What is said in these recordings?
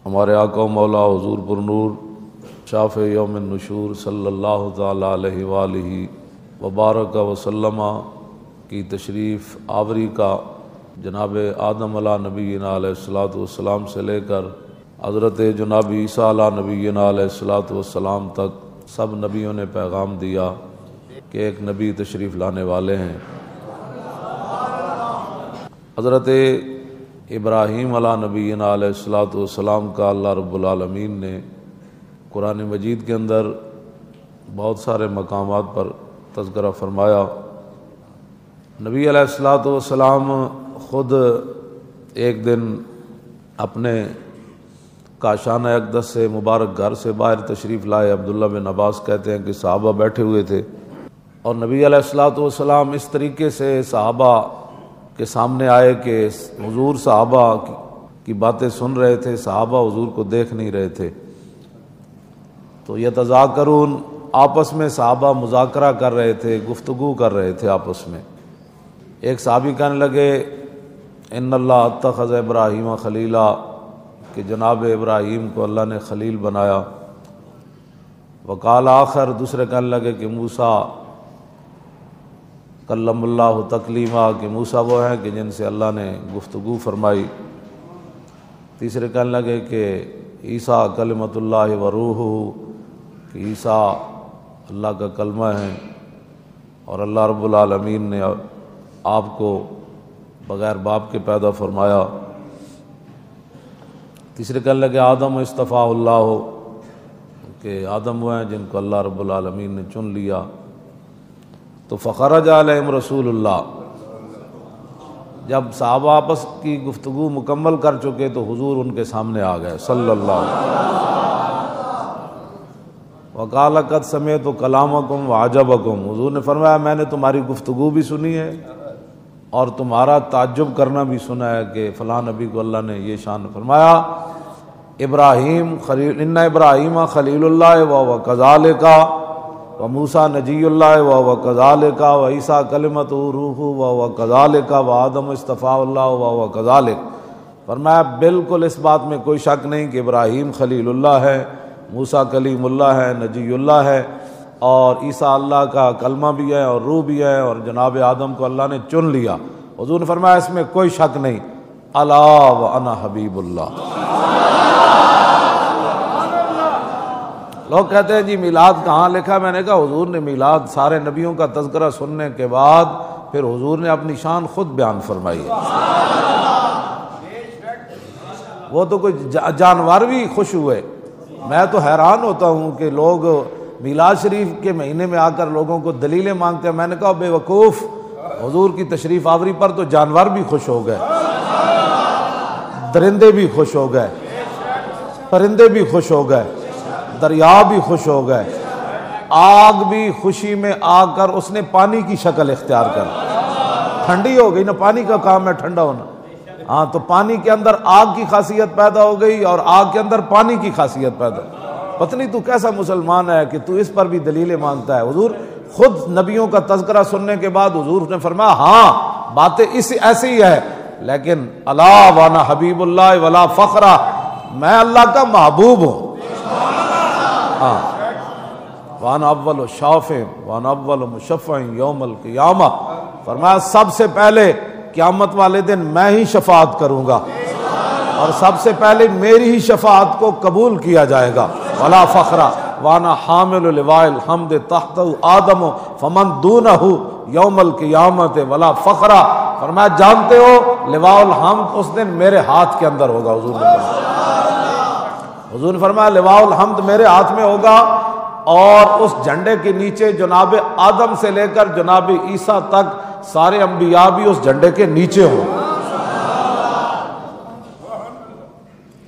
ہمارے آقا و مولا حضور پر نور شافع یوم النشور صلی اللہ تعالی علیہ وآلہ وبارک وسلم کی تشریف آوری کا جناب آدم علیہ نبینا علیہ الصلوۃ والسلام سے لے کر حضرت جناب عیسیٰ علیہ نبینا علیہ الصلوۃ والسلام تک سب نبیوں نے پیغام دیا کہ ایک نبی تشریف لانے والے ہیں۔ حضرت ابراہیم علیہ نبینا علیہ الصلوۃ والسلام کا اللہ رب العالمین نے قرآن مجید کے اندر بہت سارے مقامات پر تذکرہ فرمایا۔ نبی علیہ الصلوۃ والسلام خود ایک دن اپنے کاشانہ اقدس سے مبارک گھر سے باہر تشریف لائے۔ عبداللہ بن عباس کہتے ہیں کہ صحابہ بیٹھے ہوئے تھے اور نبی علیہ الصلوۃ والسلام اس طریقے سے صحابہ کے سامنے آئے کہ حضور صحابہ کی باتیں سن رہے تھے، صحابہ حضور کو دیکھ نہیں رہے تھے۔ تو یتذاکرون، آپس میں صحابہ مذاکرہ کر رہے تھے، گفتگو کر رہے تھے آپس میں۔ ایک صحابی کہنے لگے ان اللہ اتخذ ابراہیم خلیلا، کہ جناب ابراہیم کو اللہ نے خلیل بنایا۔ وقال آخر، دوسرے کہنے لگے کہ موسیٰ کلم اللہ تکلیما، کہ موسیٰ وہ ہیں کہ جن سے اللہ نے گفتگو فرمائی۔ تیسرے کہنے لگے کہ عیسیٰ کلمۃ اللہ و روحہ، کہ عیسیٰ اللہ کا کلمہ ہے اور اللہ رب العالمین نے آپ کو بغیر باپ کے پیدا فرمایا۔ تیسرے کہنے لگے آدم اصطفیٰ اللہ، کہ آدم وہ ہیں جن کو اللہ رب العالمین نے چن لیا۔ تو فخرج علیہم رسول اللہ، جب صحابہ آپس کی گفتگو مکمل کر چکے تو حضور ان کے سامنے آ گئے صلی اللہ علیہ وسلم۔ وقال قد سمعت کلامکم وعجبکم، حضور نے فرمایا میں نے تمہاری گفتگو بھی سنی ہے اور تمہارا تعجب کرنا بھی سنا ہے کہ فلاں نبی کو اللہ نے یہ شان فرمایا۔ ابراہیم خلیل، ان ابراہیم خلیل اللہ وهو كذلك وموسیٰ نجی اللہ وهو كذلك وعیسیٰ کلمۃ روح وهو كذلك وآدم اصطفیٰ اللہ وهو كذلك۔ فرمایا بالکل اس بات میں کوئی شک نہیں کہ ابراہیم خلیل اللہ ہے، موسیٰ کلیم اللہ ہے، نجی اللہ ہے، اور عیسیٰ اللہ کا کلمہ بھی ہے اور روح بھی ہے، اور جناب آدم کو اللہ نے چن لیا۔ حضور نے فرمایا اس میں کوئی شک نہیں، الا وانا حبیب اللہ۔ لوگ کہتے ہیں جی میلاد کہاں لکھا؟ میں نے کہا حضور نے میلاد سارے نبیوں کا تذکرہ سننے کے بعد پھر حضور نے اپنی شان خود بیان فرمائی ہے۔ وہ تو کوئی جانور بھی خوش ہوئے۔ میں تو حیران ہوتا ہوں کہ لوگ میلاد شریف کے مہینے میں آ کر لوگوں کو دلیلیں مانگتے ہیں۔ میں نے کہا بے وقوف، حضور کی تشریف آوری پر تو جانور بھی خوش ہو گئے، درندے بھی خوش ہو گئے، پرندے بھی خوش ہو گئے، دریا بھی خوش ہو گئے، آگ بھی خوشی میں آ کر اس نے پانی کی شکل اختیار کر، ٹھنڈی ہو گئی نا، پانی کا کام ہے ٹھنڈا ہونا۔ ہاں تو پانی کے اندر آگ کی خاصیت پیدا ہو گئی اور آگ کے اندر پانی کی خاصیت پیدا ہو گئی۔ پتہ نہیں تو کیسا مسلمان ہے کہ تو اس پر بھی دلیلیں مانگتا ہے۔ حضور خود نبیوں کا تذکرہ سننے کے بعد حضور نے فرمایا ہاں باتیں ایسی ہی ہے، لیکن الا وانا حبیب اللہ ولا فخرا، میں اللہ کا محبوب ہوں۔ ہاں وانا اول شافع وانا اول مشفع یوم القیامہ، فرمایا سب سے پہلے قیامت والے دن میں ہی شفاعت کروں گا اور سب سے پہلے میری ہی شفاعت کو قبول کیا جائے گا۔ ولا فخرا وانا حامل لواء الحمد تحت آدم فمن دونہ یوم القیامت ولا فخرا، فرمایا جانتے ہو لواء الحمد اس دن میرے ہاتھ کے اندر ہوگا۔ حضور نے فرمایا لواء الحمد میرے ہاتھ میں ہوگا اور اس جھنڈے کے نیچے جناب آدم سے لے کر جناب عیسیٰ تک سارے انبیاء بھی اس جھنڈے کے نیچے ہوں۔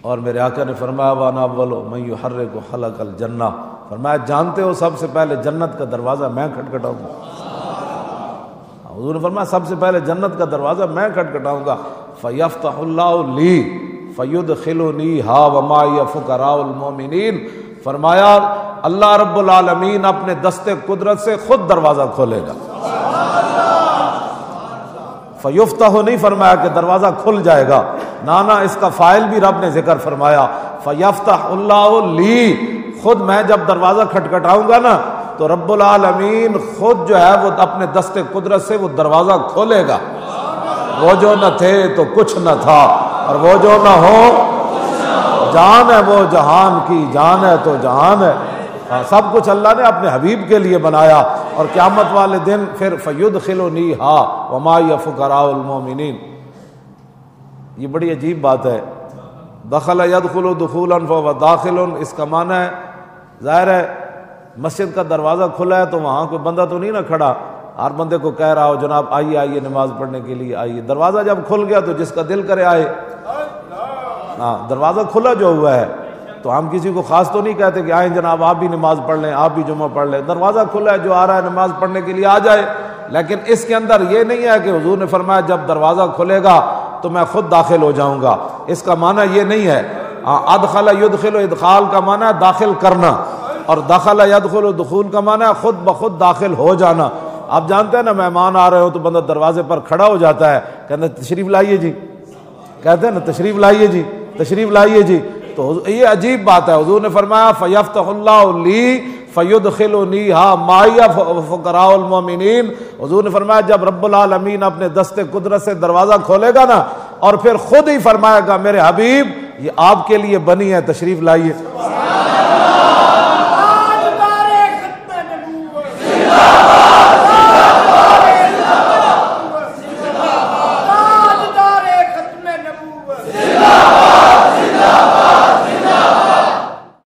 اور میرے آقا نے فرمایا وانا اول من یحرک خلق الجنہ، فرمایا جانتے ہو سب سے پہلے جنت کا دروازہ میں کھٹکھٹاؤں گا۔ حضور نے فرمایا سب سے پہلے جنت کا دروازہ میں کھٹکھٹاؤں گا، فیفتح اللہ لی فیدخلنی ہا ومعی فقراء المؤمنین، فرمایا اللہ رب العالمین اپنے دستے قدرت سے خود دروازہ کھولے گا۔ فیفتح نہیں فرمایا کہ دروازہ کھل جائے گا، نانا اس کا فاعل بھی رب نے ذکر فرمایا، فیفتح اللہ لی، خود میں جب دروازہ کھٹکھٹاؤں گا نا تو رب العالمین خود جو ہے وہ اپنے دست قدرت سے وہ دروازہ کھولے گا۔ وہ جو نہ تھے تو کچھ نہ تھا، اور وہ جو نہ ہو جان ہے، وہ جہان کی جان ہے تو جہان ہے۔ سب کچھ اللہ نے اپنے حبیب کے لیے بنایا، اور قیامت والے دن پھر فیدخلنیہا وما فقراء المؤمنین۔ یہ بڑی عجیب بات ہے، دخل یدخل دخولا فهو داخل، اس کا معنی ہے ظاہر ہے مسجد کا دروازہ کھلا ہے تو وہاں کوئی بندہ تو نہیں نہ کھڑا، ہر بندے کو کہہ رہا ہو جناب آئیے آئیے نماز پڑھنے کے لیے آئیے۔ دروازہ جب کھل گیا تو جس کا دل کرے آئے۔ ہاں دروازہ کھلا جو ہوا ہے تو ہم کسی کو خاص تو نہیں کہتے کہ آئیں جناب آپ بھی نماز پڑھ لیں، آپ بھی جمعہ پڑھ لیں۔ دروازہ کھلا ہے، جو آ رہا ہے نماز پڑھنے کے لیے آ جائے، لیکن اس کے اندر یہ نہیں ہے کہ حضور نے فرمایا جب دروازہ کھلے گا تو میں خود داخل ہو جاؤں گا، اس کا معنی یہ نہیں ہے۔ ادخل یدخل، ادخال کا معنی ہے داخل کرنا، اور دخل یدخل دخول کا معنی ہے خود بخود داخل ہو جانا۔ آپ جانتے ہیں نا مہمان آ رہے ہو تو بندہ دروازے پر کھڑا ہو جاتا ہے، کہتے ہیں تشریف لائیے جی، کہتے ہیں نا تشریف لائیے جی، تشریف لائیے جی۔ تو یہ عجیب بات ہے، حضور نے فرمایا فیفتح اللہ لی فیدخلنیہا معی فقراء المؤمنین۔ حضور نے فرمایا جب رب العالمین اپنے دست قدرت سے دروازہ کھولے گا نا، اور پھر خود ہی فرمائے گا میرے حبیب یہ آپ کے لیے بنی ہے، تشریف لائیے۔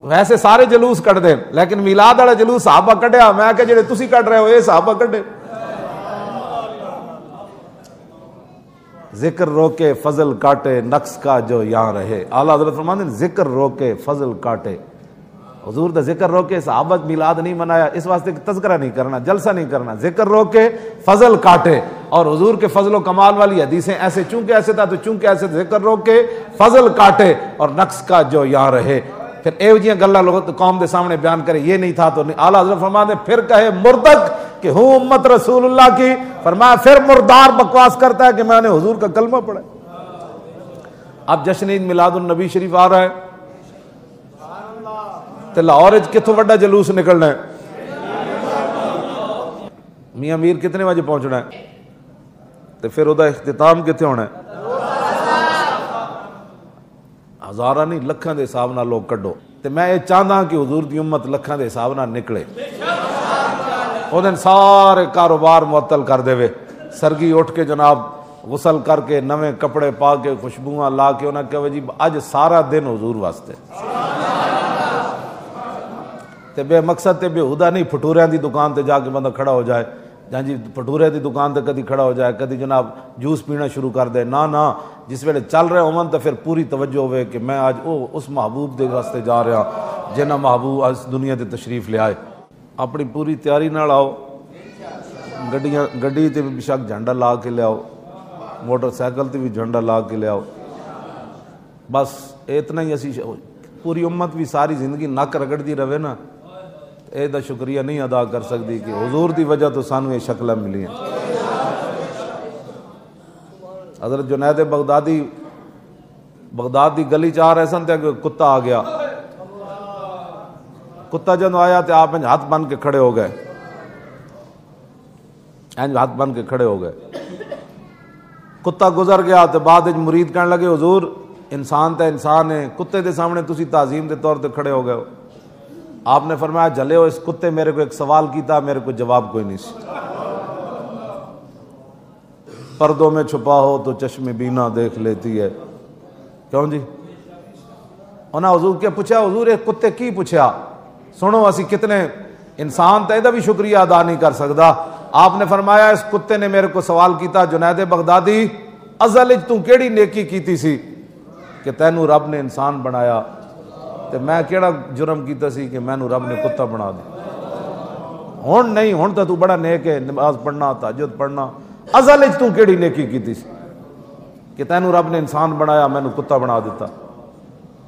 ویسے سارے جلوس کٹ دیں، لیکن میلاد والا جلوس صحابہ کڈیا، میں کہ جڑے تسی کٹ رہے ہو یہ صحابہ کڈے۔ ذکر روکے فضل کاٹے نقص کا جو یہاں رہے۔ اعلیٰ حضرت فرماتے ہیں ذکر روکے فضل کاٹے۔ حضور دا ذکر روکے، صحابہ میلاد نہیں منایا اس واسطے کہ تذکرہ نہیں کرنا، جلسہ نہیں کرنا، ذکر روکے فضل کاٹے۔ اور حضور کے فضل و کمال والی حدیثیں ایسے چونکہ ایسے تھا تو چونکہ ایسے، ذکر روکے فضل کاٹے اور نقص کا جو یہاں رہے۔ پھر ایو جیاں گلاں لوگ قوم دے سامنے بیان کرے یہ نہیں تھا تو نہیں۔ اعلیٰ حضرت فرماتے ہیں پھر کہے مردک کہ ہوں امت رسول اللہ کی، فرمایا پھر مردار بکواس کرتا ہے کہ میں نے حضور کا کلمہ پڑھا۔ اب جشن عید میلاد النبی شریف آ رہا ہے تے لاہور وچ کتھوں وڈا جلوس نکلنا ہے؟ میاں میر کتنے بجے پہنچنا ہے تے پھر وہ اختتام کتنے ہونا ہے؟ ہزاراں نہیں لکھاں دے حساب نال لوگ کڈو، تے میں یہ چاہتا کہ حضور دی امت لکھاں دے حساب نال نکلے۔ وہ دن سارے کاروبار معطل کر دے وے، سرگی اٹھ کے جناب غسل کر کے نویں کپڑے پا کے خوشبوواں لا کے انہاں کہے جی اج سارا دن حضور واسطے، تے بے مقصد تے بے ہدا نہیں پھٹوریاں دی دکان تے جا کے بندہ کھڑا ہو جائے، جہاں جی پھٹورے دی دکان تے کدی کھڑا ہو جائے، کدی جناب جوس پینا شروع کر دے۔ نہ جس ویلے چل رہے ہون تو پھر پوری توجہ ہوئے کہ میں آج اس محبوب دے واسطے جا رہا جنہ محبوب اس دنیا تے تشریف لے آئے۔ اپنی پوری تیاری نال آؤ، گڈی تے بھی شک جھنڈا لا کے لے آؤ، موٹر سائیکل تے بھی جھنڈا لا کے لے آؤ۔ بس اتنا ہی اسی پوری امت بھی ساری زندگی نک رگڑتی رہے نا، اے دا شکریہ نہیں ادا کر سکتی کہ حضور دی وجہ تو سانو یہ شکلیں ملی ہیں۔ حضرت جنید بغداد دی گلی چاہ رہے سن تے کتا آ گیا، کتا جب آیا تو آپ ہاتھ بن کے کھڑے ہو گئے، ہاتھ بن کے کھڑے ہو گئے۔ کتا گزر گیا تو بعد مرید کہنے لگے حضور انسان تے انسان ہے، کتے دے سامنے تسی تعظیم دے طور تے کھڑے ہو گئے ہو۔ آپ نے فرمایا جلے ہو اس کتے میرے کو ایک سوال کیتا، میرے کو جواب کوئی نہیں سی۔ پردوں میں چھپا ہو تو چشم بینا دیکھ لیتی ہے، کیوں جی؟ انہاں حضور کے پوچھا حضور ایک کتے کی پوچھا، سنو اسی کتنے انسان تے دا بھی شکریہ ادا نہیں کر سکتا۔ آپ نے فرمایا اس کتے نے میرے کو سوال کیتا جنید بغدادی ازل تو کیڑی نیکی کیتی سی کہ تینوں رب نے انسان بنایا، تے میں کیڑا جرم کیتا سی کہ مینوں رب نے کتا بنا دیا؟ ہن نہیں، ہن تو بڑا نیک ہے، نماز پڑھنا تہجد پڑھنا، ازل تو کیڑی نیکی کیتی سی کہ تینوں رب نے انسان بنایا مینوں کتا بنا دیتا؟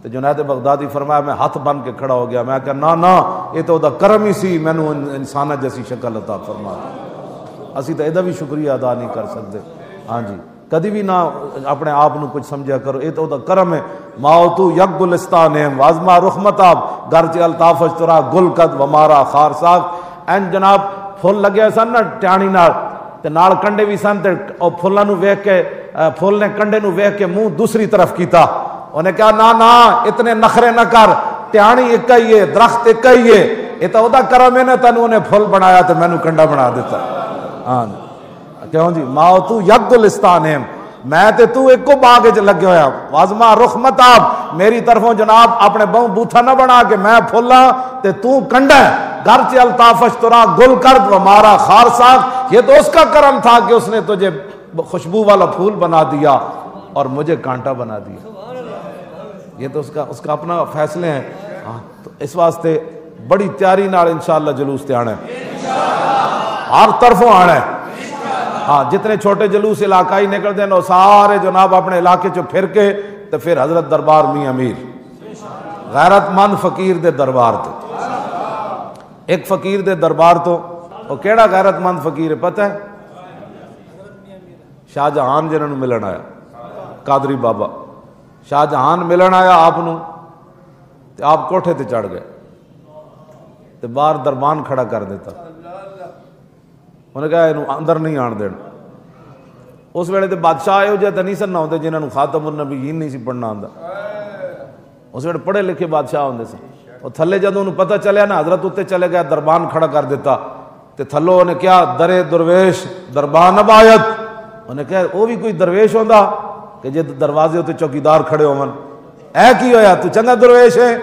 تے جنید بغدادی فرمایا میں ہاتھ بن کے کھڑا ہو گیا، میں کہا نہ یہ تو دا کرم ہی سی، مینوں انسان جیسی شکل عطا فرما دی۔ اسی تو یہ بھی شکریہ ادا نہیں کر سکتے۔ ہاں جی کدی بھی نہ اپنے آپ نو کچھ سمجھا کرو، یہ تو کرم ہے. ماؤ تو یک گلستان ہے وازما رحمتاب گرچ الطافش ترا گل قد و مارا خار ساگ. این جناب پھول لگے سن نا ٹیانی نال تے نال کنڈے بھی سن تے او پھلاں نو ویکھ کے پھول نے کنڈے نو ویکھ کے منہ دوسری طرف کیتا. انہیں کہا نا نا اتنے نخرے نہ کر، ٹیانی ایک ہی ہے، درخت ایک ہی ہے، یہ تو دا کرم ہے نا تینوں نے پھول بنایا تے مینوں کنڈا بنا دیتا. ہاں کیوں جی ماؤ تو یک گلستان ہے میں تے تو ایک کو باغ وچ لگے ہویا. وازما رخمت آپ میری طرفوں جناب اپنے بہوں بوتھا نہ بنا کے میں پھولاں تے تو کنڈا گرچہ الطافش ترا گل کرد و مارا خار ساگ. یہ تو اس کا کرم تھا کہ اس نے تجھے خوشبو والا پھول بنا دیا اور مجھے کانٹا بنا دیا. یہ تو اس کا اپنا فیصلے ہیں. ہاں تو اس واسطے بڑی تیاری نال انشاءاللہ جلوس تے آنا ہے، ہر طرفوں آنا ہے. ہاں جتنے چھوٹے جلوس علاقائی نکلتے ہیں وہ سارے جناب اپنے علاقے چو پھر کے تو پھر حضرت دربار میاں امیر غیرت مند فقیر دے دربار تو ایک فقیر دے دربار تو وہ کیڑا غیرت مند فقیر ہے پتہ ہے؟ شاہ جہان جنہوں نے ملن آیا، قادری بابا شاہ جہان ملن آیا آپ نو تے آپ کوٹھے تے چڑھ گئے تے باہر دربان کھڑا کر دیتا. انہیں کہا انہوں اندر نہیں آن دینا. اس ویلے تے بادشاہ آئے ہو جائے تو نہیں سن نہ ہوتے جنہوں نے خاتم النبیین نہیں سی پڑھنا آندا. اس ویلے پڑھے لکھے بادشاہ ہوندے سن. اور تھلے جدوں انہوں پتہ چلیا نا حضرت اتنے چلے گیا دربان کھڑا کر دیتا تے تھلو انہیں کیا درے درویش دربان ابایت. انہیں کہا وہ بھی کوئی درویش ہوندا کہ جے دروازے ہوتے چوکیدار کھڑے ہون اے کی ہویا تو چنگا درویش ہے.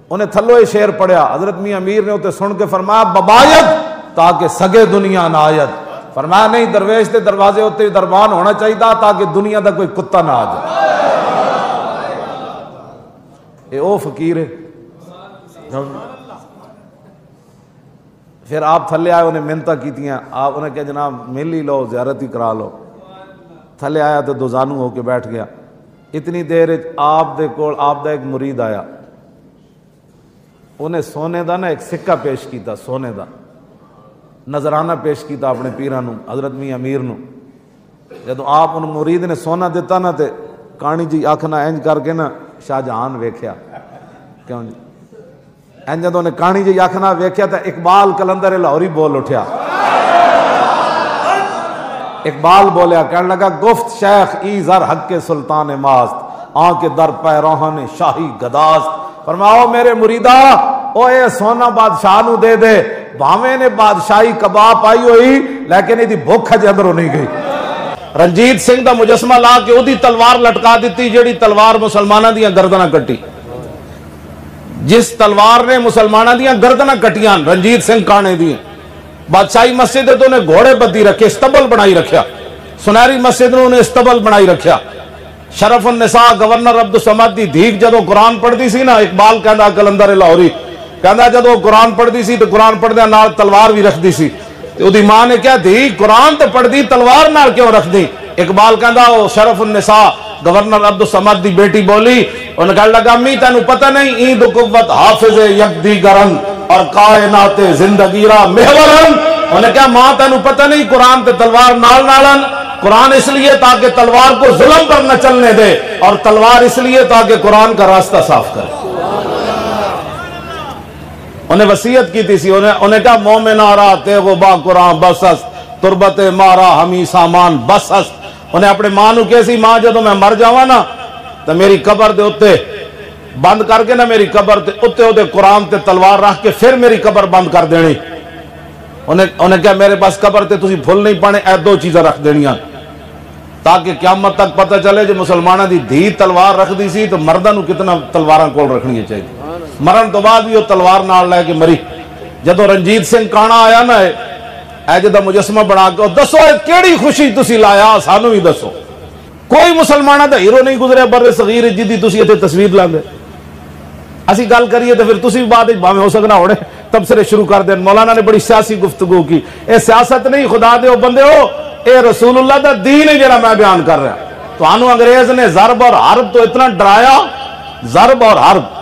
انہیں تھلو یہ شعر پڑھیا حضرت میاں امیر نے اسے سن کے فرمایا ببایت تاکہ سگے دنیا نہ آیت. فرمایا نہیں درویش دے دروازے ہوتے دربان ہونا چاہیے تاکہ دنیا دا کوئی کتا نہ آ جائے. یہ او فقیر ہے. پھر آپ تھلے آئے انہیں منتیں کیتیاں آپ انہیں کہا جناب مل ہی لو زیارت ہی کرا لو. تھلے آیا تو دو زانو ہو کے بیٹھ گیا. اتنی دیر آپ دے کول آپ دا ایک مرید آیا انہیں سونے دا نا ایک سکہ پیش کیتا سونے دا نظرانہ پیش کیتا اپنے پیرانو حضرت میاں امیر نو. جدو آپ ان مرید نے سونا دیتا نا تے کانی جی آکھنا اینج کر کے نا شاہ جہان ویکھیا کیوں جی اینج جدو نے کانی جی آکھنا ویکھیا تے اقبال کلندر لاہوری بول اٹھیا. اقبال بولیا کہنے لگا گفت شیخ ای زر حق کے سلطان ماست آن کے در پیراہن شاہی گداست. فرماؤ میرے مریدہ او اے سونا بادشاہ نو دے دے بھاویں نے بادشاہی کباب پائی ہوئی لیکن یہ دی بھوک ہجے اندروں نہیں گئی. رنجیت سنگھ دا مجسمہ لا کے اودی تلوار لٹکا دیتی جیڑی تلوار مسلمانہ دیاں گردناں کٹی. جس تلوار نے مسلمانہ دیاں گردناں کٹیاں رنجیت سنگھ کانے دیاں. بادشاہی مسجد تو نے گھوڑے بدی رکھے استبل بنائی رکھیا. سنہری مسجد نے استبل بنائی رکھیا. شرف النساء گورنر عبدالصمد دی دھیک جدو قرآن پڑھ دی سی نا اقبال کہندا کلندر لاہوری کہندا جدو قرآن پڑھ دی سی تو قرآن پڑھ دیا نال تلوار بھی رکھ دی سی. تو دی ماں نے کیا دی قرآن تو پڑھ دی تلوار نال کیوں رکھ دی. اقبال کہندا او شرف النساء گورنر عبدالصمد دی بیٹی بولی انہیں کہنے لگا امی تینوں پتہ نہیں عید قوت حافظ یک دیگرن اور کائنات زندگی را محورن. انہیں کہا ماں تینوں پتہ نہیں قرآن تے تلوار نال نالن. قرآن اس لیے تاکہ تلوار کو ظلم پر نہ چلنے دے اور تلوار اس لیے تاکہ قرآن کا راستہ صاف کرے. انہیں وصیت کی تھی انہیں کہا مومن آرا تیغو با قرآن بسس تربت مارا ہمی سامان بسس. انہیں اپنے ماں نو کیسی ماں جدو میں مر جاواں نا تو میری قبر دے اتے بند کر کے نا میری قبر تے اتے قرآن تے تلوار رکھ کے پھر میری قبر بند کر دینی. انہیں کہا میرے پاس قبر تے تسی بھول نہیں پانے اے دو چیزیں رکھ دینیاں تاکہ قیامت تک پتہ چلے جو مسلمانہ دی دھی تلوار رکھ دی سی تو مردہ نو کتنا تلواراں کول رکھنی چاہیے. مرن تو بعد بھی وہ تلوار نال لے کے مری. جدو رنجیت سنگھ کانا آیا نا اے جدہ مجسمہ بنا کے دسو کیڑی خوشی تسی لایا سانو بھی دسو. کوئی مسلمانہ دا ہیرو نہیں گزرے بر صغیر جدی تسی ایتھے تصویر لاندے. اسی گل کریے تو پھر تسی بعد بھاویں ہو سکنا ہونے تبصرے شروع کر دیں. مولانا نے بڑی سیاسی گفتگو کی. اے سیاست نہیں خدا دے او بندے ہو اے رسول اللہ دا دین ہے جڑا میں بیان کر رہا. تو انہوں انگریز نے ضرب اور حرب تو اتنا ڈرایا ضرب اور حرب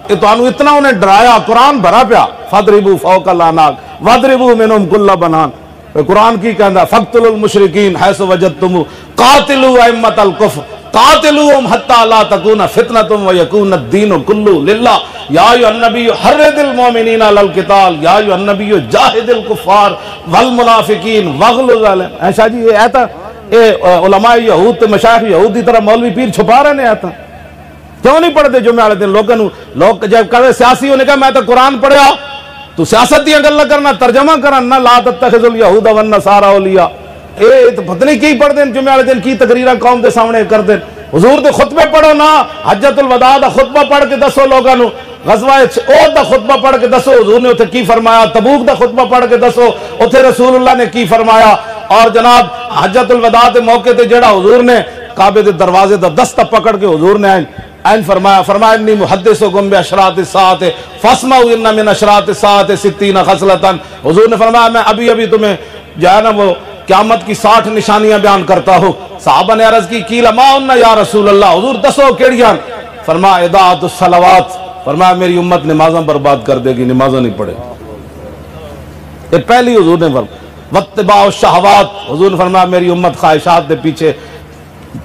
تو انہوں اتنا انہیں ڈرایا قرآن بھرا پیا فَضْرِبُوا فَوْقَ الْأَعْنَاقِ وَاضْرِبُوا مِنْهُمْ كُلَّ بَنَانٍ. قرآن کی کہندا فقتلوا المشرکین حیث وجدتموہ قاتلوا ائمۃ الکفر قاتلوہم حتی لا تکون فتنۃ ویکون الدین کلہ للہ یا ایھا النبی حرض المؤمنین علی القتال یا ایھا النبی جاہد الکفار والمنافقین واغلظ علیہم۔ ایسا جی یہ آیت علماء یہود تے مشائخ یہود دی طرح مولوی پیر چھپا رہے ہیں آیت، کیوں نہیں پڑھتے جمعہ والے دن؟ لوگ جب کہتے سیاسی ہونے کا میں تو قرآن پڑھیا، تو سیاست دیا گلا کرنا ترجمہ کرنا لا تتخذوا اليہود والنصارى اولیاء، اے تو پتہ نہیں کی پڑھ دیں جمعہ والے دن کی تقریرہ قوم دے سامنے کر دیں۔ حضور دے خطبے پڑھو نا، حجۃ الوداع دا خطبہ پڑھ کے دسو لوگاں نو، غزوہ احد دا خطبہ پڑھ کے دسو حضور نے اتنے کی فرمایا، تبوک دا خطبہ پڑھ کے دسو اتنے رسول اللہ نے کی فرمایا۔ اور جناب حجۃ الوداع دے موقع تے جڑا حضور نے کعبے دے دروازے دا دستہ پکڑ کے حضور نے این فرمایا انی محدثکم باشراط الساعۃ فاسمعوا ان من اشراط الساعۃ 60 خصلۃ۔ حضور نے فرمایا میں ابھی تمہیں جو ہے نا وہ قیامت کی 60 نشانیاں بیان کرتا ہوں۔ صحابہ نے عرض کی قیل ما ان یا رسول اللہ، حضور دسو کیڑیاں؟ فرمایا اضاعۃ الصلوات، فرمایا میری امت نمازاں برباد کر دے گی، نمازاں نہیں پڑھے۔ یہ پہلی حضور نے فرمایا واتباع الشہوات، حضور نے فرمایا میری امت خواہشات کے پیچھے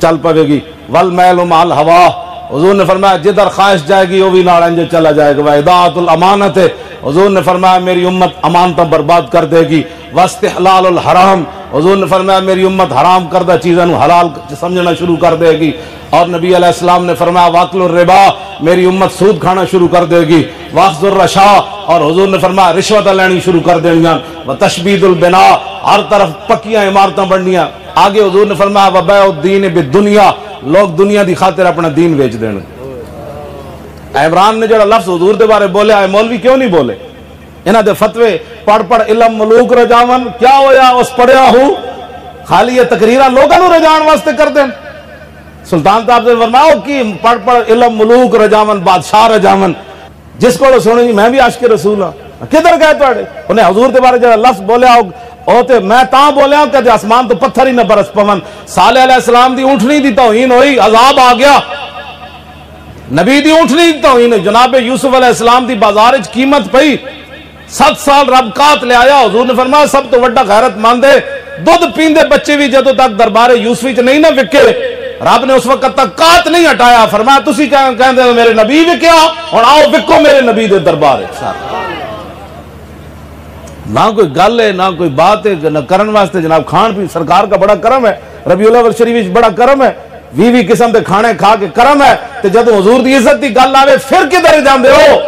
چل پڑے گی۔ والمیل مع الہوا، حضور نے فرمایا جدھر خواہش جائے گی وہ بھی نال انج چلا جائے گا۔ واضاعۃ الامانت، حضور نے فرمایا میری امت امانتیں برباد کر دے گی۔ واستحلال الحرام، حضور نے فرمایا میری امت حرام کردہ چیزوں حلال سمجھنا شروع کر دے گی۔ اور نبی علیہ السلام نے فرمایا واکل الربا، میری امت سود کھانا شروع کر دے گی۔ واخذ الرشا، اور حضور نے فرمایا رشوت لینی شروع کر دینیاں۔ وتشبید البناء، ہر طرف پکیاں عمارتیں بننیاں۔ آگے حضور نے فرمایا وبیع الدین بالدنیا، لوگ دنیا دی خاطر اپنا دین بیچ دین۔ عمران نے جڑا لفظ حضور دے بارے بولیا ہے مولوی کیوں نہیں بولے؟ انہاں دے فتوے پڑھ علم ملوک رجاون، کیا ہویا اس پڑھیا ہوں خالی یہ تقریرہ لوگاں نو رجان واسطے کر دیں۔ سلطان صاحب سے فرمایا کی پڑھ علم ملوک رجاون، بادشاہ رجاون، جس کو سنو جی میں بھی عاشق رسول ہاں، کدھر گئے تھوڑے؟ انہیں حضور دے بارے جڑا لفظ بولیا او تے میں تاں بولیا کہ آسمان تو پتھر ہی نہ برس پون۔ صالح علیہ السلام دی اونٹنی دی توہین ہوئی، عذاب آ گیا۔ نبی دی اونٹنی دی توہین ہوئی، جناب یوسف علیہ السلام دی بازار وچ قیمت پئی، 7 سال رب کات لے آیا۔ حضور نے فرمایا سب تو وڈا غیرت مند ہے دودھ پیندے بچے بھی جدوں تک دربار یوسفی چ نہیں نہ وکے، رب نے اس وقت تک کات نہیں ہٹایا۔ فرمایا تسی کہندے میرے نبی وکیا، ہن آؤ وکو میرے نبی دے دربار وچ۔ نہ کوئی گل ہے نہ کوئی بات ہے نہ کرن واسطے جناب کھان پی سرکار کا بڑا کرم ہے، ربیع الاول شریف بڑا کرم ہے، 20 قسم دے کھانے کھا کے کرم ہے، تے جدوں حضور دی عزت دی گل آوے پھر کدھر جاندے ہو؟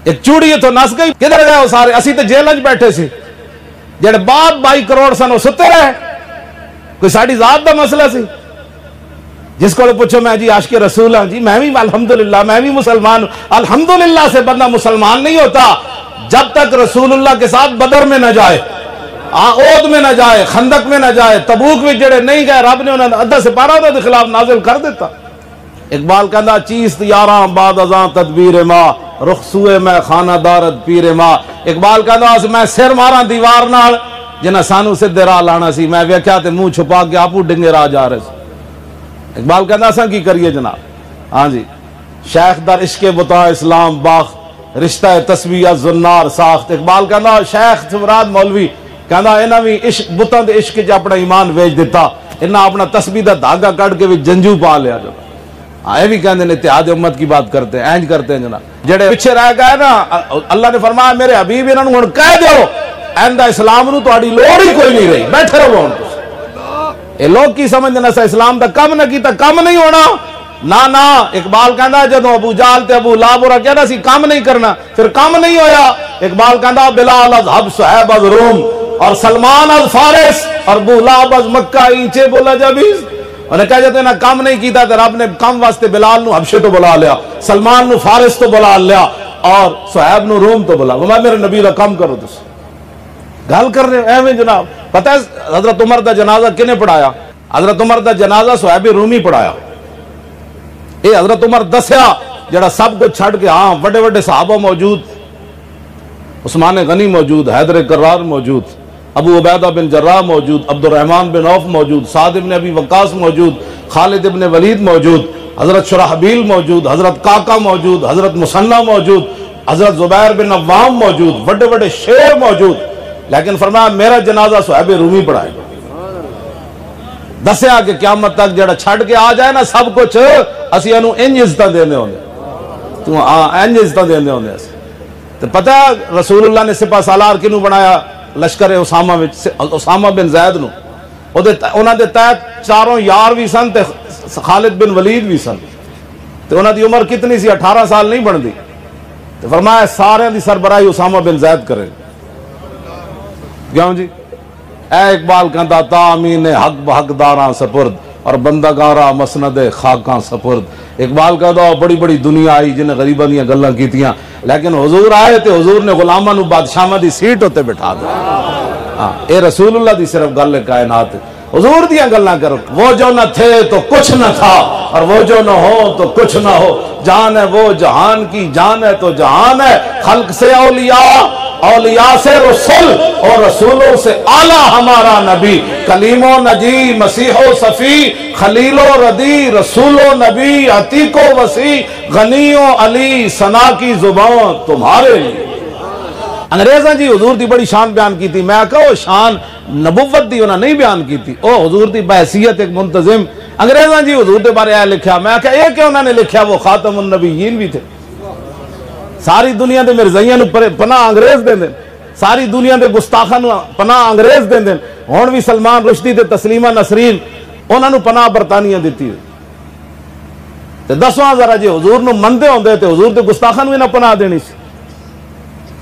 ایک چوڑی تو نس گئی، کدھر گئے ہو سارے؟ اسی تے جیل وچ بیٹھے سی، جڑے بعد 22 کروڑ سن وہ ستے رہے، کوئی ساڈی ذات دا مسئلہ سی؟ جس کو پوچھو میں جی عاشق رسول ہاں، جی میں بھی الحمدللہ میں بھی مسلمان ہوں۔ الحمدللہ سے بندہ مسلمان نہیں ہوتا جب تک رسول اللہ کے ساتھ بدر میں نہ جائے، احد میں نہ جائے، خندق میں نہ جائے، تبوک میں جڑے نہیں گئے رب نے انہیں ادھا سپارہ دے خلاف نازل کر دیتا۔ اقبال کہندا چیست یاراں بعد ازاں تدبیر ماں، رخ سوئے میں خانہ دارت پیر ماں۔ اقبال کہندا میں سر ماراں دیوار نال جنہاں سانو سدھے راہ لانا سی، میں ویکھیا تے منہ چھپا کے آپو ڈنگے راہ جا رہے سی۔ اقبال کہندا اساں کی کریے جناب؟ ہاں جی، شیخ در عشق بتا اسلام باخت، رشتہ تسبیح زنار ساخت۔ اقبال کہندا شیخ مراد مولوی کہندا انہاں بھی عشق بتاں دے عشق وچ اپنا ایمان ویچ دیتا، انہاں اپنا تسبیح دا دھاگا کٹ کے وچ جنجو پا لیا۔ جناب یہ بھی کہندے نے اتحاد امت کی بات کرتے ہیں، اینج کرتے ہیں جناب۔ جڑے پیچھے رہ گئے نا اللہ نے فرمایا میرے حبیب انہاں نوں ہن کہہ دیو ایندا اسلام نوں تہاڈی لوڑ ہی کوئی نہیں رہی، بیٹھے رہو ہن۔ اے لوگ کی سمجھنا سا اسلام دا کم نہ کیتا کم نہیں ہونا، نہ اقبال کہندا جدوں ابو جہل تے ابو لہب اور کہندا سی کام نہیں کرنا پھر کام نہیں ہویا۔ اقبال کہندا بلال از حبس صہیب از روم اور سلمان از فارس اور ابو لہب از مکہ اینچے بولا جبیز۔ انہیں کہا جاتے ہیں کام نہیں کیتا تو رب نے کام واسطے بلال نو حبشے تو بلا لیا، سلمان نو فارس تو بلا لیا اور صہیب نو روم تو بلا۔ میں میرے نبی دا کام کرو تس گل کر رہے ایویں جناب۔ پتہ ہے حضرت عمر دا جنازہ کنے پڑھایا؟ حضرت عمر دا جنازہ صہیب رومی پڑھایا۔ اے حضرت عمر دسیا جڑا سب کو چھڑ کے، ہاں بڑے بڑے صحابہ موجود، عثمان غنی موجود، حیدر کرار موجود، ابو عبیدہ بن جراح موجود، عبد الرحمن بن عوف موجود، سعد بن ابی وقاص موجود، خالد بن ولید موجود، حضرت شرحبیل موجود، حضرت کاکا موجود، حضرت مسنہ موجود، حضرت زبیر بن عوام موجود، بڑے بڑے شیر موجود۔ لیکن فرمایا میرا جنازہ صہیب رومی پڑھائے گا. دسیا کہ قیامت تک جڑا چھڑ کے آ جائے نا سب کچھ اسی انہوں انج عزتاں دینے ہوندے تو انج عزتاں دینے ہوندے اسی. تو پتہ رسول اللہ نے سپاہ سالار کنوں بنایا لشکر اسامہ بن زید نو. انہاں دے تحت چاروں یار بھی سن تے خالد بن ولید بھی سن. تو انہاں دی عمر کتنی سی 18 سال نہیں بن دی. تو فرمایا سارے دی سربراہی اسامہ بن زید کرے. کیوں جی اے اقبال کہندا تامین حق بحق داراں سپرد اور بندگاراں مسند خاکاں سپرد. اقبال کہندا بڑی بڑی دنیا آئی جنہیں غریباں دیاں گلاں کیتیاں لیکن حضور آئے تے حضور نے غلاماں نو بادشاہاں دی سیٹ ہوتے بٹھا دیا. اے رسول اللہ دی صرف گل کائنات. حضور دیاں گلاں کرو. وہ جو نہ تھے تو کچھ نہ تھا اور وہ جو نہ ہو تو کچھ نہ ہو. جان ہے وہ جہان کی جان ہے تو جہان ہے. خلق سے اولیاء اولیاء سے رسول اور رسولوں سے اعلیٰ ہمارا نبی. کلیم و نجی مسیح و صفی خلیل و ردی رسول و نبی عتیق و وسیع غنی و علی ثنا کی زبان تمہارے لیے. انگریزاں جی حضور دی بڑی شان بیان کی تھی. میں کہو شان نبوت دی انہاں نہیں بیان کی تھی. او حضور دی بحیثیت ایک منتظم. انگریزاں جی حضور دے بارے لکھیا. میں کہا یہ کہ انہوں نے لکھیا وہ خاتم النبیین بھی تھے. ساری دنیا دے مرزائیاں نو پناہ انگریز دیں دیں. ساری دنیا دے گستاخاں نو پناہ انگریز دیں دیں. ہون بھی سلمان رشدی تے تسلیمہ نسرین انہاں نو پناہ برطانیہ دیتی ہے. تے دسواں ذرا جی حضور نو مندے ہوندے تے حضور دے گستاخاں نو نہ پناہ دینی سی.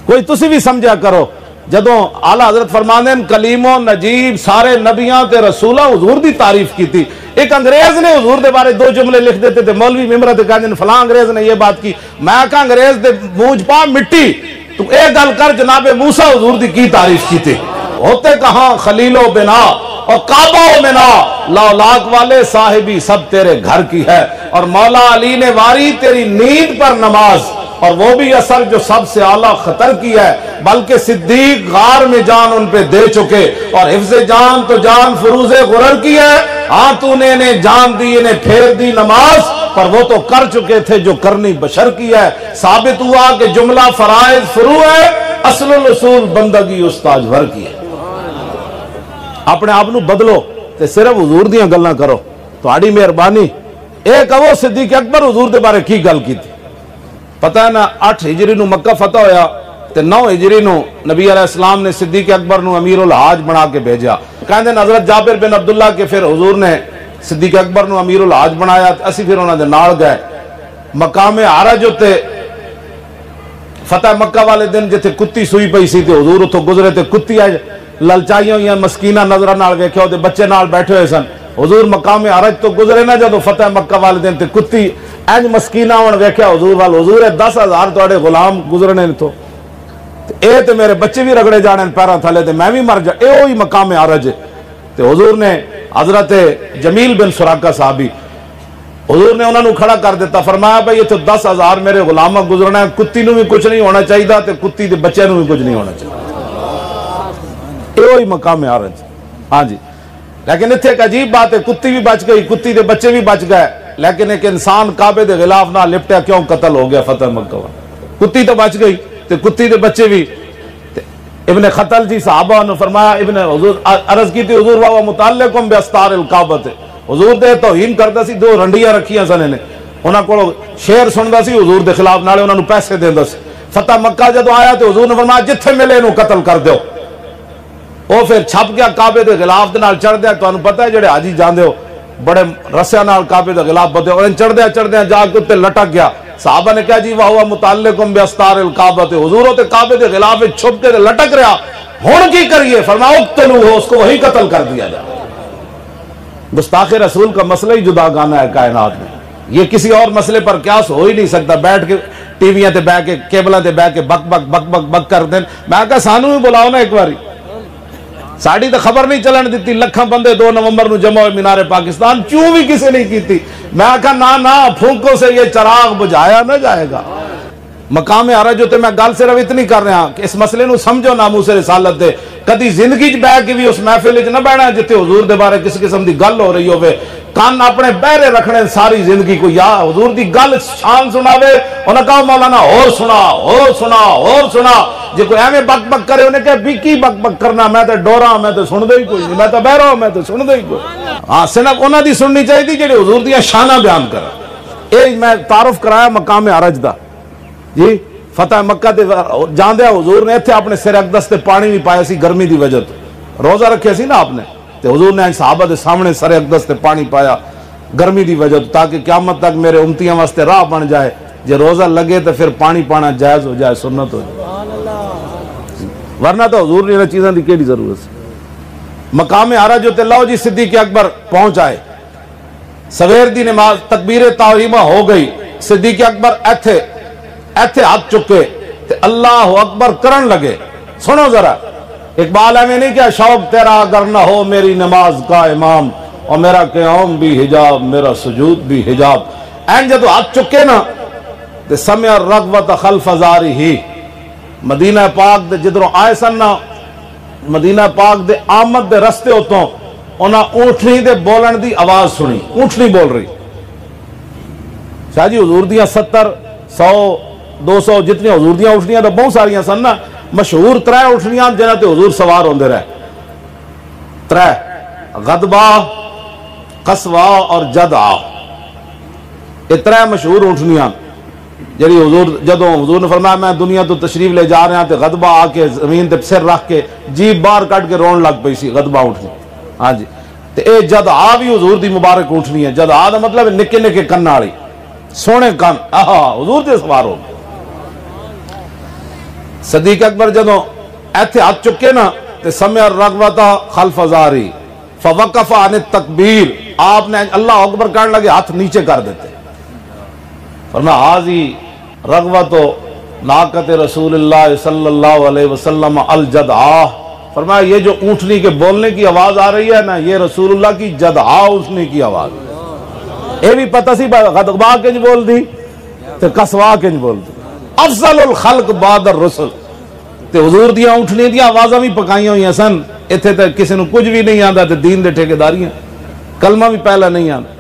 کوئی تسی بھی سمجھا کرو. جدوں اعلیٰ حضرت فرماندے ہیں کلیم و نجیب سارے نبیاں تے رسولہ حضور دی تعریف کی تھی. ایک انگریز نے حضور دے بارے 2 جملے لکھ دیتے تھے. مولوی ممبر تے کہندے فلاں انگریز نے یہ بات کی. میں کہا انگریز دے مونج پا مٹی تو اے گل کر جناب موسیٰ حضور دی کی تعریف کی تھی. ہوتے کہاں خلیل و بنا اور کعبہ و منا لالاک والے صاحبی سب تیرے گھر کی ہے. اور مولا علی نے واری تیری نیند پر نماز اور وہ بھی اثر جو سب سے اعلیٰ خطر کی ہے. بلکہ صدیق غار میں جان ان پہ دے چکے اور حفظ جان تو جان فروز غرر کی ہے. ہاں تو نے انہیں جان دی انہیں پھیر دی نماز پر وہ تو کر چکے تھے جو کرنی بشر کی ہے. ثابت ہوا کہ جملہ فرائض فرو ہے اصل الاصول بندگی استاج ور کی ہے. اپنے آپ نو بدلو تے صرف حضور دیاں گلاں کرو. تہاڈی مہربانی. اے کہو صدیق اکبر حضور دے بارے کی گل کی تھی. پتہ ہے نا 8 ہجری نو مکہ فتح ہویا تے 9 ہجری نو نبی علیہ السلام نے صدیق اکبر نو امیر الحاج بنا کے بھیجا. کہندے حضرت جابر بن عبداللہ کے پھر حضور نے صدیق اکبر نو امیر الحاج بنایا. اسی پھر انہاں دے نال گئے مقام عرج تے فتح مکہ والے دن جتھے کتی سوئی پئی سی تے حضور اتھوں گزرے تے کتی آئے للچائیاں ہوئیاں مسکینہ نظرہ نال ویکھیا تے بچے نال بیٹھے ہوئے سن. حضور مقام عرج تو گزرے نہ جدو فتح مکہ والے دن تے کتی اینج مسکینہ ہون ویکھیا حضور وال. حضور 10,000 تواڈے غلام گزرنے نے تو اے تے میرے بچے بھی رگڑے جانے پیراں تھلے تے میں بھی مر جا. اے وہی مقام عرج ہے. تے حضور نے حضرت جمیل بن سراقہ صحابی حضور نے انہوں نے کھڑا کر دیتا. فرمایا بھئی یہ تو 10,000 میرے غلامہ گزرنا ہے. کتی نو بھی کچھ نہیں ہونا چاہیے تے کتی دے بچے نو بھی کچھ نہیں ہونا چاہیے. اے وہی مقام عرج. ہاں جی. لیکن اتھے ایک عجیب بات ہے. کتی بھی بچ گئی کتی دے بچے بھی بچ گئے لیکن ایک انسان کعبے دے غلاف نہ لپٹیا کیوں قتل ہو گیا فتح مکہ والا. کتی تو بچ گئی تے کتی دے بچے بھی. ابن خطل جی صحابہ نے فرمایا ابن حضور عرض کی تھی حضور واہ متعلقم باستار الکعبۃ. حضور دے توہین کردا سی 2 رنڈیاں رکھیاں سن نے. انہاں کول شعر سندا سی حضور دے خلاف نالے انہاں نو پیسے دیندا سی. فتح مکہ جدوں آیا تے حضور نے فرمایا جتھے ملے انہوں قتل کر دیو. وہ پھر چھپ گیا کعبے دے غلاف دے نال چڑھ دیا. تانوں پتہ ہے جڑے حاجی جاندے ہو بڑے رسیاں نال کعبے دے غلاف بدے اور چڑھدے جا کے تے لٹک گیا. صحابہ نے کہا جی واہ متعلقم باستار الکعبۃ. حضور تے کعبے دے غلاف چھپ کے لٹک رہا ہن کی کریے. فرمایا اقتلوہ اس کو وہی قتل کر دیا جائے. گستاخ رسول کا مسئلہ ہی جدا گانا ہے کائنات میں. یہ کسی اور مسئلے پر قیاس ہو ہی نہیں سکتا. بیٹھ کے ٹی ویاں تے بیٹھ کے کیبلاں تے بیٹھ کے بک بک بک بک بک کر دین. میں کہا سانوں بھی بلاؤ نا ایک باری. ساڑی تو خبر نہیں چلن دیتی. لکھاں بندے 2 نومبر نو جمع ہوئے مینار پاکستان کیوں بھی کسی نہیں کی تھی. میں کہا نا پھونکوں سے یہ چراغ بجھایا نہ جائے گا. مقام عرج ہوتے میں گل صرف اتنی کر رہا کہ اس مسئلے نو سمجھو ناموس رسالت دے. کدی زندگی بیٹھ کے بھی اس محفل وچ نہ بیٹھنا جتے حضور دے بارے کسی قسم دی گل ہو رہی ہوے. کان اپنے بہرے رکھنے ساری زندگی کو. یا حضور دی گل شان سناوے انہاں کہا مولانا اور سنا اور سنا اور سنا. جے کوئی ایویں بک بک کرے انہیں کہے بھی کی بک بک کرنا، میں تے ڈورا میں تے سن دے ہی کوئی نہیں، میں تے بہرا میں تے سن دے ہی کوئی۔ ہاں صرف انہاں دی سننی چاہیے تھی جڑے حضور دیاں شاناں بیان کرن۔ اے میں تعارف کرایا مقام عرج دا جی، فتح مکہ تے جاندیا حضور نے ایتھے اپنے سر اقدس تے پانی بھی پایا سی گرمی دی وجہ تو، روزہ رکھے سی نا آپ نے تے حضور نے صحابہ دے سامنے سر اقدس تے پانی پایا گرمی دی وجہ تو، تاکہ قیامت تک میرے امتیاں واسطے راہ بن جائے، جے روزہ لگے تو پھر پانی پانا جائز ہو جائے، سنت ہو جائے، ورنہ تو حضور نے انہاں چیزاں دی کیڑی ضرورت سی۔ مقام عرج تے لو جی صدیق اکبر پہنچ آئے، سویر دی نماز تکبیر تحریمہ ہو گئی، صدیق اکبر ایتھے ہاتھ چکے تے اللہ اکبر کرن لگے۔ سنو ذرا، اقبال ہے میں نہیں کیا، شوق تیرا اگر نہ ہو میری نماز کا امام، اور میرا قیام بھی حجاب میرا سجود بھی حجاب۔ این جدو ہاتھ چکے نا تے سمع الرغبت خلف ظہرہ، مدینہ پاک دے جدروں آئے سن نا، مدینہ پاک دے آمد دے رستے ہوتوں انہاں اونٹنی دے بولن دی آواز سنی، اونٹنی بول رہی۔ شاہ جی حضور دیاں 70 100 200 جتنی حضور دیاں اونٹنیاں تو بہت ساریاں سن نا، مشہور 3 اونٹنیاں جنہاں تے حضور سوار ہوندے رہے، 3 غدبہ، قصوہ اور جدعہ، یہ 3 مشہور اونٹنیاں جڑی حضور جدوں حضور نے فرمایا میں دنیا تو تشریف لے جا رہے ہیں تے غدبہ آ کے زمین تے سر رکھ کے جیب باہر کٹ کے رون لگ پئی سی، غدبہ اونٹنی، ہاں جی، تے اے جدعہ بھی حضور دی مبارک اونٹنی ہے۔ جدعہ دا مطلب نکے نکے کن والی، سونے کن، حضور تے سوار ہو۔ صدیق اکبر جدوں ایتھے ہاتھ چکے نا تے سمع الرغبت خلف ظہرہ فوقف عن التکبیر، آپ نے اللہ اکبر کہنے لگے ہاتھ نیچے کر دیتے، فرمایا حاضی رغبت ناقت رسول اللہ صلی اللہ علیہ وسلم الجدعہ، فرمایا یہ جو اونٹنی کے بولنے کی آواز آ رہی ہے نا یہ رسول اللہ کی جدعہ اونٹنی کی آواز، یہ بھی پتہ سی غدبہ کنج بول دی تے قصوہ کنج بول دی، افضل الخلق بعد الرسل، تے حضور دیاں اونٹنی دیاں آوازاں بھی پکائیاں ہوئی ہیں سن، اتھے تے کسی نو کچھ بھی نہیں آندا تے دین دے ٹھیکیداریاں، کلمہ بھی پہلا نہیں آندا۔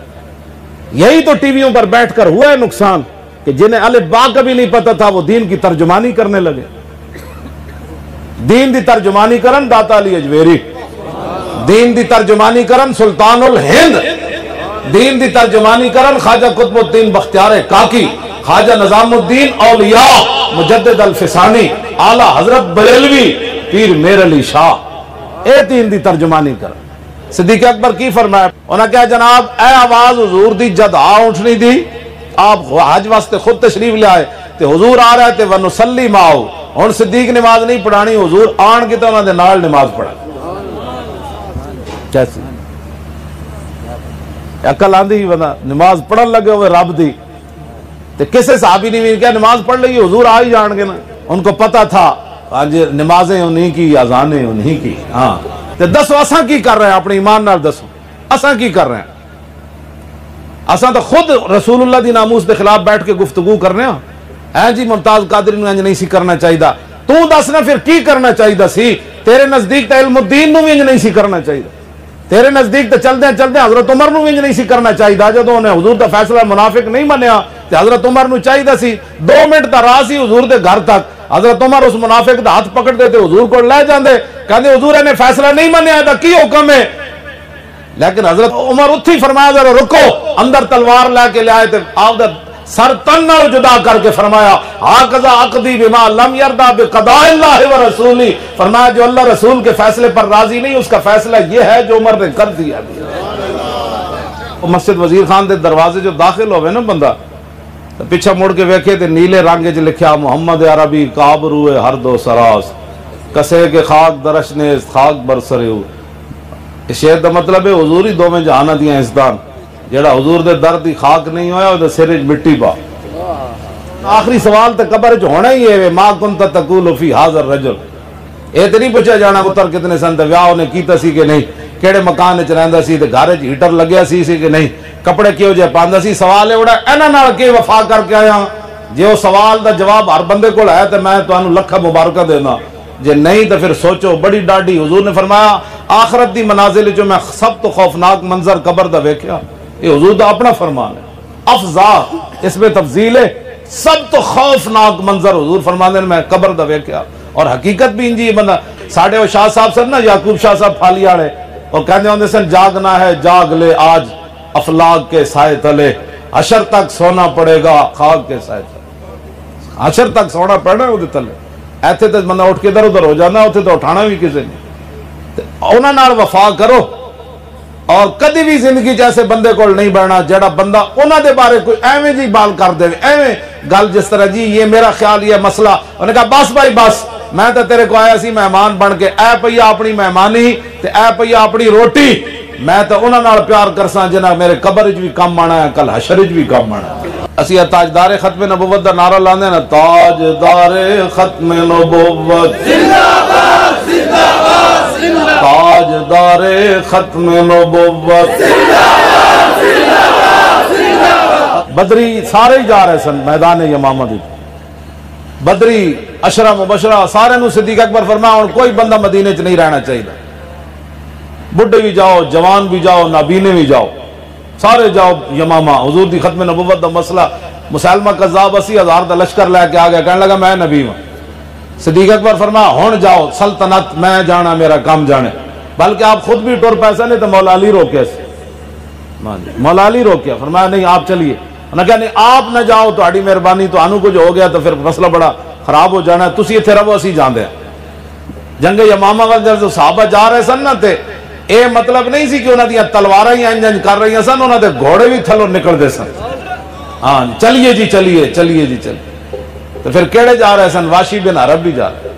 یہی تو ٹی ویوں پر بیٹھ کر ہوا ہے نقصان کہ جنہیں الف با کا بھی نہیں پتا تھا وہ دین کی ترجمانی کرنے لگے۔ دین دی ترجمانی کرن داتا علی اجویری، دین دی ترجمانی کرن سلطان الہند، دین دی ترجمانی کرن خواجہ قطب الدین بختیار کاکی، خواجہ نظام الدین اولیاء مجدد الفسانی، اعلیٰ حضرت بریلوی پیر میر علی شاہ، اے دین دی ترجمانی کرن۔ صدیق اکبر کی فرمایا، انہاں کہا جناب اے آواز حضور دی جدعا اٹھنی دی، آپ حج واسطے خود تشریف لے آئے تے حضور آ رہے تھے ونصلی معہو، ہن صدیق نماز نہیں پڑھانی، حضور آن کے تے انہاں دے نال نماز پڑھا۔ کیسی عقل آندھی بندہ نماز پڑھن لگے ہوئے رب دی، تے کسے صحابی نے بھی کہا نماز پڑھ لگی حضور آ ہی جان گے نا، ان کو پتہ تھا آج نمازیں انہیں کی اذانیں انہیں کی۔ ہاں تے دسو اساں کی کر رہے ہیں، اپنے ایمان نال دسو اساں کی کر رہے ہیں؟ اساں تو خود رسول اللہ دی ناموس دے خلاف بیٹھ کے گفتگو کر رہے ہیں۔ اے جی ممتاز قادری نو انج نہیں سی کرنا چاہیے، تو دسنا پھر کی کرنا چاہیے سی؟ تیرے نزدیک تے علم الدین نو بھی انج نہیں سی کرنا چاہیے، تیرے نزدیک تے چلدے چلدے حضرت عمر نو بھی انج نہیں سی کرنا چاہیے، جدوں انہیں حضور دا فیصلہ منافق نہیں منیا تے حضرت عمر نو چاہیے سی 2 منٹ دا راہ سی حضور دے گھر تک، حضرت عمر اس منافق دا ہاتھ پکڑ دے تے حضور کو لے جاندے، کہندے حضور نے فیصلہ نہیں منیا دا کی حکم ہے؟ لیکن حضرت عمر اتھی فرمایا ذرا رکو، اندر تلوار لے کے لے آئے تے آپ دا سر تن نال جدا کر کے فرمایا ہاکذا عقدی بما لم یرضا بقضاء اللہ ورسولہ، فرمایا جو اللہ رسول کے فیصلے پر راضی نہیں اس کا فیصلہ یہ ہے جو عمر نے کر دیا۔ مسجد وزیر خان دے دروازے جو داخل ہوئے نا بندہ پیچھا مڑ کے ویکھے تے نیلے رنگ وچ لکھیا محمد عربی کعب روئے ہر دو سراس کسے کے خاک درشنے خاک برسرے ہو۔ اس شعر دا مطلب ہے حضور ہی دوویں جہاناں دیاں عزتاں، جیڑا حضور دے در دی خاک نہیں ہویا او سر وچ مٹی پا۔ آخری سوال تے قبر وچ ہونا ہی ہے ما کنت تقول فی ھذا الرجل، اے تے نہیں پوچھا جانا پتر کتنے سن تے ویاہ نے کیتا سی کہ نہیں، کیڑے مکان وچ رہندا سی تے گھر وچ ہیٹر لگیا سی کہ نہیں، کپڑے کیوں جے پاندا سی۔ سوال ہے بڑا انہاں نال کے وفا کر کے آیا، جے او سوال دا جواب ہر بندے کول ہے تے میں تانوں لکھا مبارکہ دینا، جے نہیں تو پھر سوچو بڑی ڈاڈی۔ حضور نے فرمایا آخرت دی منازل جو میں سب تو خوفناک منظر قبر دا ویکھیا، یہ حضور دا اپنا فرمان ہے، افضا اس میں تفضیل ہے، سب تو خوفناک منظر حضور فرماندے میں قبر دا ویکھیا، اور حقیقت بھی انجی بندہ ساڑھے وہ شاہ صاحب سن نا یعقوب شاہ صاحب پھالی آڑے وہ کہنے ہوندے سن جاگنا ہے جاگ لے آج افلاق کے سائے تلے عشر تک سونا پڑے گا خاک کے سائے تلے عشر تک سونا پڑنا ہے وہ تلے ایتھے تو بندہ اٹھ کے ادھر ادھر ہو جانا ہوتے تو اٹھانا بھی کسی نہیں انہاں نال وفا کرو اور کدی بھی زندگی جیسے بندے کو نہیں بڑھنا جڑا بندہ انہاں دے بارے کوئی ایویں جی بال کر دے ایویں گل جس طرح جی یہ میرا خیال یہ مسئلہ انہوں نے کہا بس بھائی بس میں تو تیرے کو آیا سی مہمان بن کے اے پیا اپنی مہمانی تے اے پیا اپنی روٹی میں تو انہاں نال پیار کرساں جنہاں میرے قبر وچ بھی کم آنا ہے کل حشر وچ بھی کم آنا ہے اسی تاجدار ختم نبوت دا نعرہ لاندے نا تاجدار ختم نبوت زندہ باد زندہ باد تاجدار ختم نبوت زندہ باد زندہ باد زندہ باد بدری سارے ہی جا رہے سن میدان یمامہ دی بدری عشرہ مبشرہ سارے نو صدیق اکبر فرمایا اور کوئی بندہ مدینے چ نہیں رہنا چاہیے بڈھے بھی جاؤ جوان بھی جاؤ نابینے بھی جاؤ سارے جاؤ یمامہ حضور دی ختم نبوت دا مسئلہ مسلمہ قذاب 80,000 دا لشکر لے کے آ گیا کہنے لگا میں نبی ہوں صدیق اکبر فرمایا ہون جاؤ سلطنت میں جانا میرا کام جانے بلکہ آپ خود بھی ٹور پیسہ نہیں تو مولا علی روکے مولا علی روکے فرمایا نہیں آپ چلیے انہوں نے کہا نہیں آپ نہ جاؤ تو آڑی مہربانی تو آنو کچھ ہو گیا تو پھر مسئلہ بڑا خراب ہو جانا ہے تسی اتھے رہو اسی جان دے جنگ یمامہ وقت جو صحابہ جا رہے سن نہ تھے اے مطلب نہیں سی کہ انہوں نے تلواریں ہی انجن کر رہی ہیں سن انہوں نے گھوڑے بھی تھلو نکل دے سن ہاں چلیے جی چلیے چلیے جی چلیے تو پھر کیڑے جا رہے سن واشی بن عرب بھی جا رہے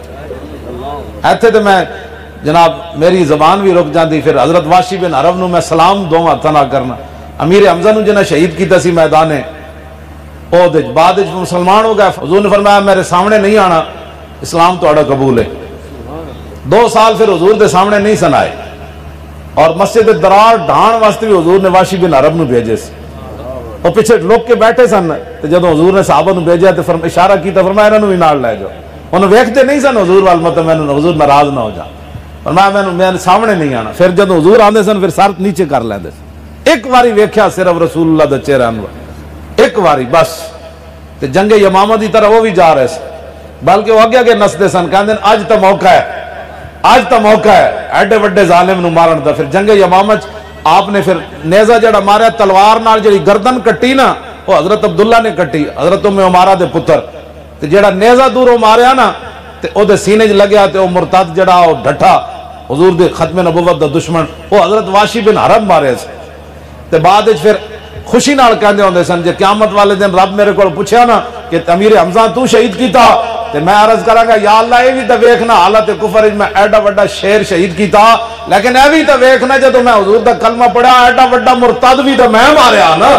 ایتھے تو میں جناب میری زبان بھی رک جاندی پھر حضرت واشی بن عرب نو میں سلام دو ہاتھاں نہ کرنا امیر حمزہ نو جنہ شہید کیتا سی میدان احد بعد مسلمان ہو گیا حضور نے فرمایا میرے سامنے نہیں آنا اسلام تہاڈا قبول ہے 2 سال پھر حضور دے سامنے نہیں سن آئے اور مسجد درار ڈھان واسطے بھی حضور نے واشی بن عرب نو بھیجے سی اور پیچھے لوگ کے بیٹھے سن تو جب حضور نے صحابہ نو بھیجا تو اشارہ کیتا فرمایا انہوں بھی نال لے جاؤ انہوں ویکھتے نہیں سن حضور وال مطلب میں حضور ناراض نہ ہو جا فرمایا میں سامنے نہیں آنا پھر جب حضور آندے سن پھر سر نیچے کر لیندے سن ایک واری ویکھیا صرف رسول اللہ دا چہرہ انور ایک واری بس تے جنگ یمامہ دی طرح وہ بھی جا رہے سن بلکہ وہ آگے آگے نسدے سن کہندے اج تا موقع ہے آج تا موقع ہے ایڈے وڈے ظالم نو مارن دا پھر جنگ یمامہ آپ نے پھر نیزہ جڑا ماریا تلوار نال جڑی گردن کٹی نا وہ حضرت عبداللہ نے کٹی حضرت ام عمارہ دے پتر تے جڑا نیزہ دوروں ماریا نا تے او دے سینے چ لگیا تے او مرتد جڑا او ڈٹھا حضور دے ختم نبوت دا دشمن وہ حضرت واشی بن حرب مارے سے تے بعد وچ پھر خوشی نال کہندے ہوندے سن جے قیامت والے دن رب میرے کول پوچھیا نا کہ امیر حمزہ تو شہید کیتا تے میں عرض کراں گا یا اللہ اے وی تے ویکھنا حالت کفر وچ میں ایڈا وڈا شیر شہید کیتا لیکن اے وی تے ویکھنا جدوں میں حضور دا کلمہ پڑھا ایڈا وڈا مرتد وی تے میں ماریا نا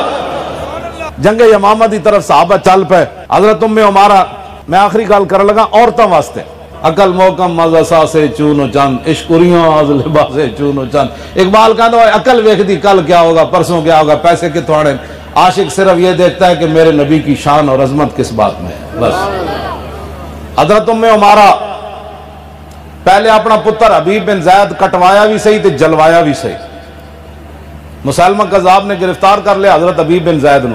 جنگ یمامہ دی طرف صحابہ چل پے حضرت ام عمارہ میں آخری گل کرن لگا عورتاں واسطے عقل محکم مزہ سا سے چونو چند عشقریاں از لباس چونو چند اقبال کہتا ہے عقل ویکھ دی کل کیا ہوگا پرسوں کیا ہوگا پیسے کتوں آنے عاشق صرف یہ دیکھتا ہے کہ میرے نبی کی شان اور عظمت کس بات میں ہے بس حضرت ام عمارہ پہلے اپنا پتر حبیب بن زید کٹوایا بھی صحیح تے جلوایا بھی صحیح مسلمہ قذاب نے گرفتار کر لیا حضرت حبیب بن زید نو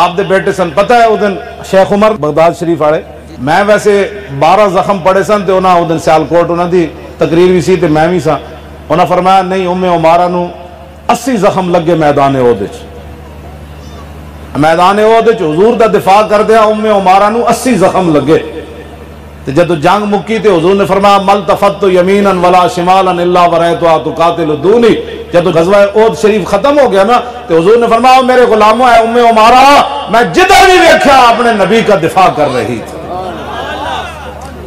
آپ دے بیٹے سن پتہ ہے اس دن شیخ عمر بغداد شریف آڑے میں ویسے 12 زخم پڑے سن تے انہاں اس دن سیالکوٹ انہاں دی تقریر بھی سی تے میں بھی سا انہاں فرمایا نہیں ام عمارہ نو 80 زخم لگے میدان احد وچ میدان احد وچ حضور دا دفاع کر دیا ام عمارہ نو 80 زخم لگے تے جدو جنگ مکی تے حضور نے فرمایا ملتفت یمینا ولا شمالا الا ورایتها تقاتل دونی جدو غزوہ احد شریف ختم ہو گیا نا تے حضور نے فرمایا میرے غلاموں اے ام عمارہ میں جدھر بھی دیکھا اپنے نبی کا دفاع کر رہی تھی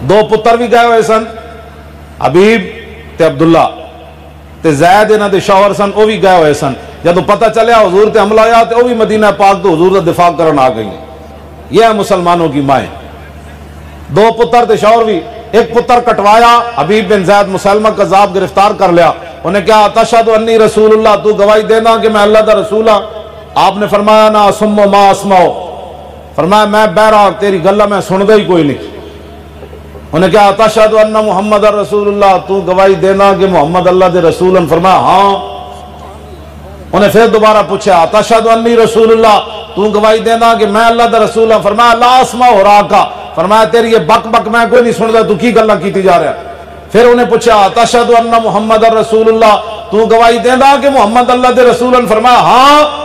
2 پتر بھی گئے ہوئے سن حبیب تے عبداللہ تے زید انہاں دے شوہر سن وہ بھی گئے ہوئے سن جدو پتہ چلیا حضور تے حملہ آیا تے وہ بھی مدینہ پاک تو حضور دا دفاع کرن آ گئی یہ ہے مسلمانوں کی مائیں 2 پتر تے شوہر بھی ایک پتر کٹوایا حبیب بن زید مسلمہ قذاب گرفتار کر لیا انہیں کہا تشہد انی رسول اللہ تو گواہی دینا کہ میں اللہ دا رسول ہاں آپ نے فرمایا نا اسمو ما اسماؤ فرمایا میں بہرا تیری گلہ میں سن دے ہی کوئی نہیں انہیں کہا تشہد ان محمد رسول اللہ تو گواہی دینا کہ محمد اللہ دے رسول ہیں فرمایا ہاں انہیں پھر دوبارہ پوچھا تشہد انی رسول اللہ تو گواہی دینا کہ میں اللہ دے رسول ہوں فرمایا لا اسمع ہراکا فرمایا تیری یہ بک بک میں کوئی نہیں سنتا، تو کی گلاں کیتی جا رہا ہے؟ پھر انہیں پوچھا تشہد ان محمد رسول اللہ، تو گواہی دیندا کہ محمد اللہ دے رسول ہیں؟ فرمایا ہاں